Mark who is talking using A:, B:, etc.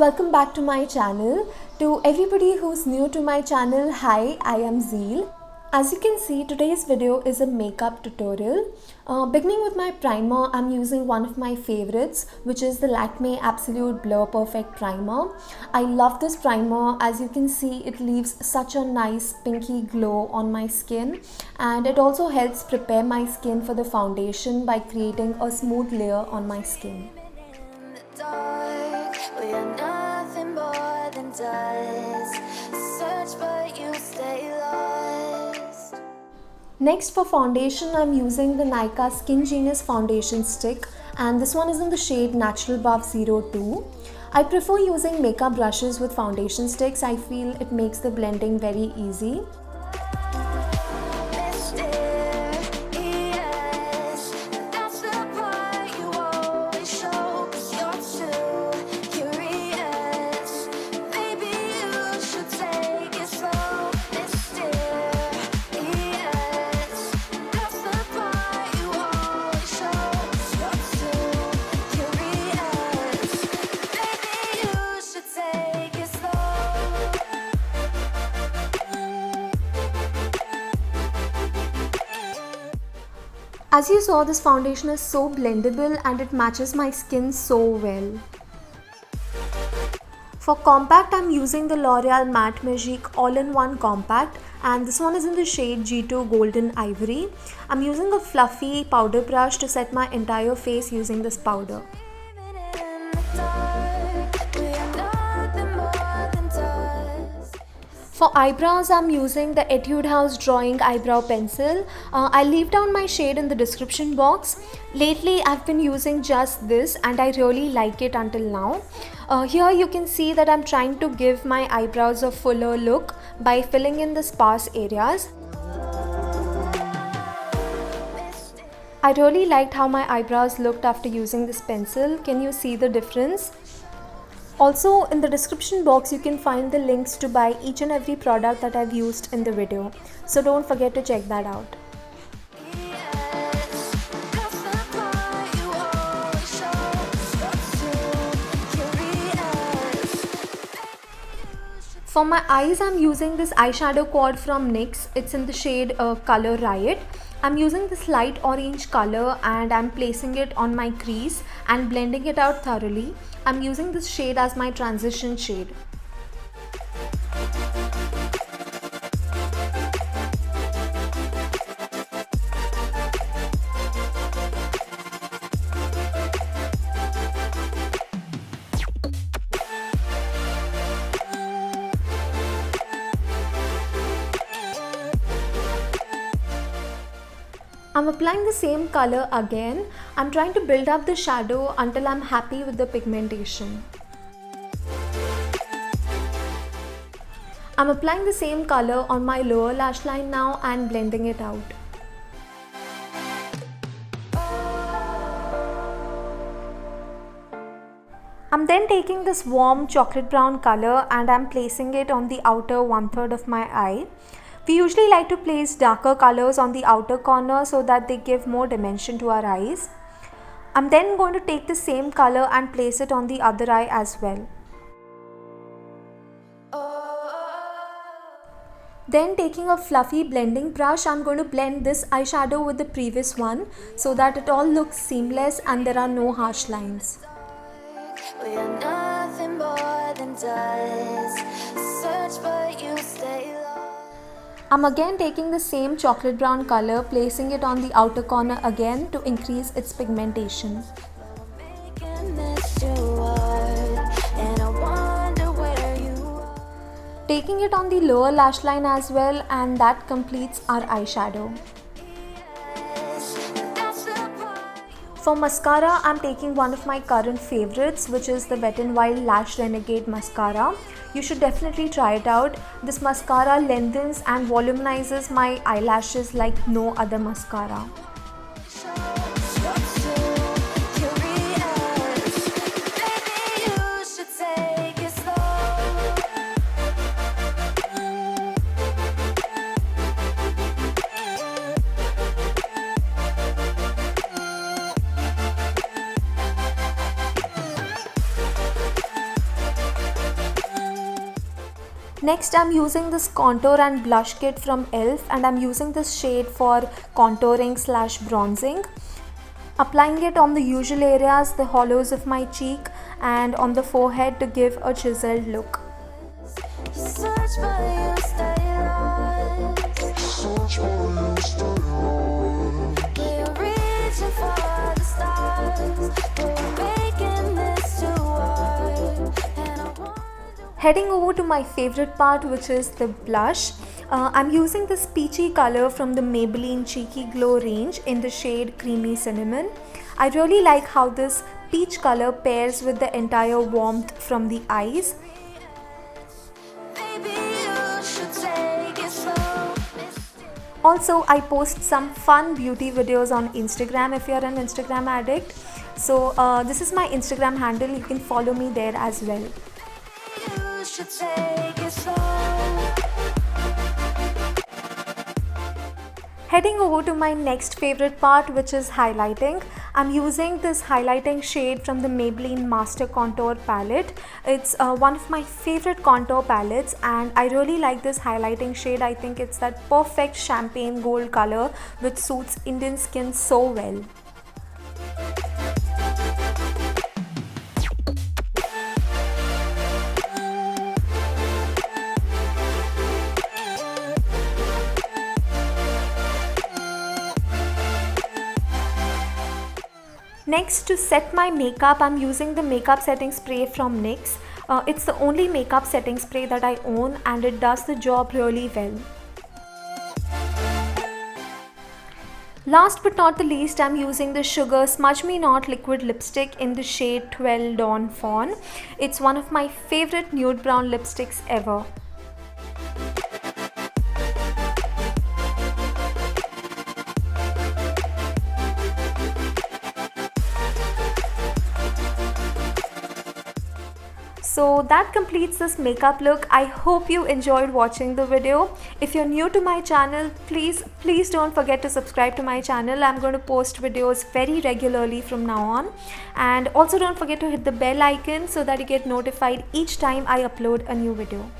A: welcome back to my channel. To everybody who's new to my channel, hi, I am Zeal. As you can see, today's video is a makeup tutorial. Beginning with my primer, I'm using one of my favorites, which is the Lakme Absolute Blur Perfect Primer. I love this primer. As you can see, it leaves such a nice pinky glow on my skin, and it also helps prepare my skin for the foundation by creating a smooth layer on my skin. We are nothing more than dust. Search but you stay lost. Next, for foundation, I'm using the Nykaa SKINgenius foundation stick, and this one is in the shade Natural Buff 02. I prefer using makeup brushes with foundation sticks. I feel it makes the blending very easy. As you saw, this foundation is so blendable and it matches my skin so well. For compact, I'm using the L'Oreal Matte Magique All-in-One Compact, and this one is in the shade G2 Golden Ivory. I'm using a fluffy powder brush to set my entire face using this powder. For eyebrows, I'm using the Etude House Drawing Eyebrow Pencil. I'll leave down my shade in the description box. Lately, I've been using just this and I really like it until now. Here you can see that I'm trying to give my eyebrows a fuller look by filling in the sparse areas. I really liked how my eyebrows looked after using this pencil. Can you see the difference? Also, in the description box you can find the links to buy each and every product that I've used in the video, so don't forget to check that out. For my eyes, I'm using this eyeshadow quad from NYX. It's in the shade color Riot. I'm using this light orange color and I'm placing it on my crease and blending it out thoroughly. I'm using this shade as my transition shade. I'm applying the same color again. I'm trying to build up the shadow until I'm happy with the pigmentation. I'm applying the same color on my lower lash line now and blending it out. I'm then taking this warm chocolate brown color and I'm placing it on the outer 1/3 of my eye. We usually like to place darker colors on the outer corner so that they give more dimension to our eyes. I'm then going to take the same color and place it on the other eye as well. Then taking a fluffy blending brush, I'm going to blend this eyeshadow with the previous one so that it all looks seamless and there are no harsh lines. We are nothing more than dust. Search but you stay lost. I'm again taking the same chocolate brown color, placing it on the outer corner again to increase its pigmentation. Taking it on the lower lash line as well, and that completes our eyeshadow. For mascara, I'm taking one of my current favorites, which is the Wet n Wild Lash Renegade Mascara. You should definitely try it out. This mascara lengthens and volumizes my eyelashes like no other mascara. Next, I'm using this contour and blush kit from ELF, and I'm using this shade for contouring slash bronzing. Applying it on the usual areas, the hollows of my cheek and on the forehead to give a chiseled look. Heading over to my favorite part, which is the blush. I'm using this peachy color from the Maybelline Cheeky Glow range in the shade Creamy Cinnamon. I really like how this peach color pairs with the entire warmth from the eyes. Also, I post some fun beauty videos on Instagram if you're an Instagram addict. So this is my Instagram handle, you can follow me there as well. Heading over to my next favorite part, which is highlighting. I'm using this highlighting shade from the Maybelline Master Contour palette. It's one of my favorite contour palettes, and I really like this highlighting shade. I think it's that perfect champagne gold color which suits Indian skin so well. Next, to set my makeup, I'm using the makeup setting spray from NYX. It's the only makeup setting spray that I own, and it does the job really well. Last but not the least, I'm using the Sugar Smudge Me Not liquid lipstick in the shade 12 Dawn Fawn. It's one of my favorite nude brown lipsticks ever. So that completes this makeup look. I hope you enjoyed watching the video. If you're new to my channel, please don't forget to subscribe to my channel. I'm going to post videos very regularly from now on. And also don't forget to hit the bell icon so that you get notified each time I upload a new video.